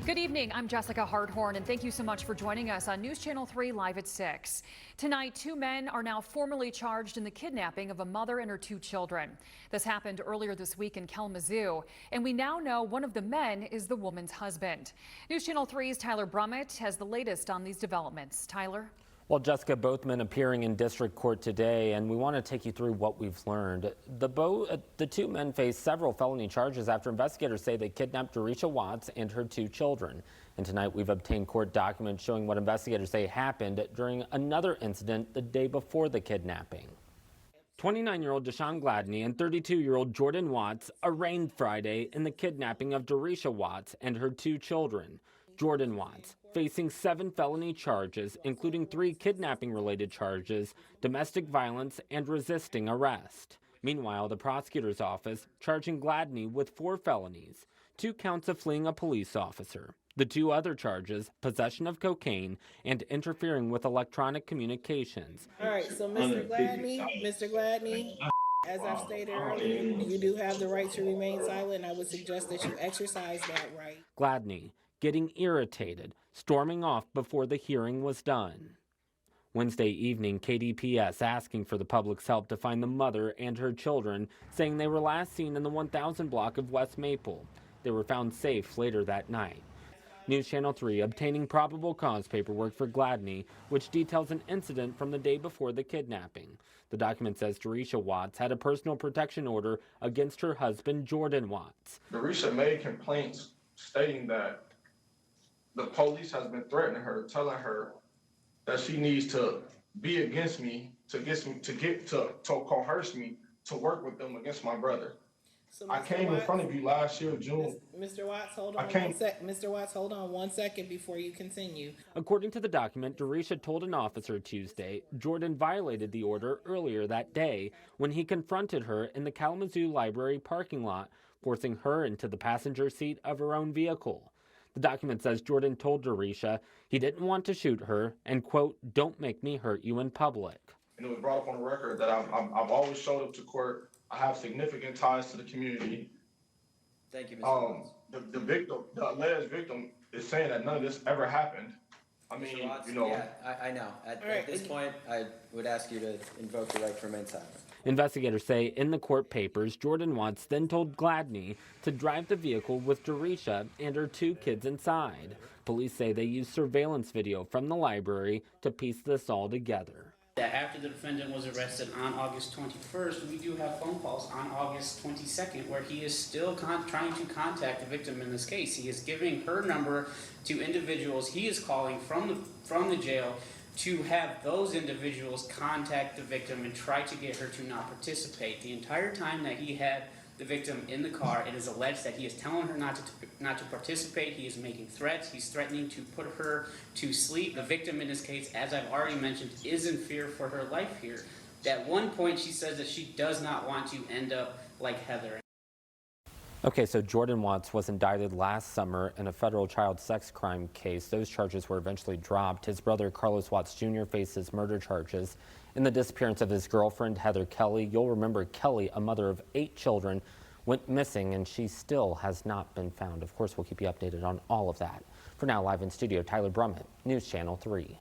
Good evening. I'm Jessica Hardhorn, and thank you so much for joining us on News Channel 3 Live at 6. Tonight, two men are now formally charged in the kidnapping of a mother and her two children. This happened earlier this week in Kalamazoo, and we now know one of the men is the woman's husband. News Channel 3's Tyler Brummett has the latest on these developments. Tyler? Well, Jessica, both men appearing in district court today, and we want to take you through what we've learned. The two men face several felony charges after investigators say they kidnapped Doriesha Watts and her two children. And tonight we've obtained court documents showing what investigators say happened during another incident the day before the kidnapping. 29-year-old Deshawn Gladney and 32-year-old Jordan Watts arraigned Friday in the kidnapping of Doriesha Watts and her two children. Jordan Watts facing 7 felony charges, including 3 kidnapping-related charges, domestic violence, and resisting arrest. Meanwhile, the prosecutor's office charging Gladney with 4 felonies, 2 counts of fleeing a police officer. The 2 other charges, possession of cocaine and interfering with electronic communications. All right, so Mr. Gladney, as I've stated earlier, you do have the right to remain silent. I would suggest that you exercise that right. Gladney getting irritated, storming off before the hearing was done. Wednesday evening, KDPS asking for the public's help to find the mother and her children, saying they were last seen in the 1000 block of West Maple. They were found safe later that night. News Channel 3 obtaining probable cause paperwork for Gladney, which details an incident from the day before the kidnapping. The document says Doriesha Watts had a personal protection order against her husband, Jordan Watts. Doriesha made complaints stating that the police has been threatening her, telling her that she needs to be against me, to coerce me to work with them against my brother. So I came in front of you last year, June. Mr. Watts, hold on Mr. Watts, hold on 1 second before you continue. According to the document, Doriesha told an officer Tuesday Jordan violated the order earlier that day when he confronted her in the Kalamazoo Library parking lot, forcing her into the passenger seat of her own vehicle. The document says Jordan told Doriesha he didn't want to shoot her and, quote, "don't make me hurt you in public." And it was brought up on the record that I've always showed up to court. I have significant ties to the community. Thank you, Mr. Watts. The victim, the alleged victim, is saying that none of this ever happened. I mean, Watts, you know. Yeah, I know. At this point, I would ask you to invoke the right to remain silent. Investigators say in the court papers, Jordan Watts then told Gladney to drive the vehicle with Doriesha and her 2 kids inside. Police say they used surveillance video from the library to piece this all together. That after the defendant was arrested on August 21st, we do have phone calls on August 22nd where he is still trying to contact the victim in this case. He is giving her number to individuals he is calling from the jail to have those individuals contact the victim and try to get her to not participate. The entire time that he had the victim in the car, it is alleged that he is telling her not to participate. He is making threats. He's threatening to put her to sleep. The victim in this case, as I've already mentioned, is in fear for her life here. At one point, she says that she does not want to end up like Heather. Okay, so Jordan Watts was indicted last summer in a federal child sex crime case. Those charges were eventually dropped. His brother, Carlos Watts Jr., faces murder charges in the disappearance of his girlfriend, Heather Kelly. You'll remember Kelly, a mother of 8 children, went missing, and she still has not been found. Of course, we'll keep you updated on all of that. For now, live in studio, Tyler Brummett, News Channel 3.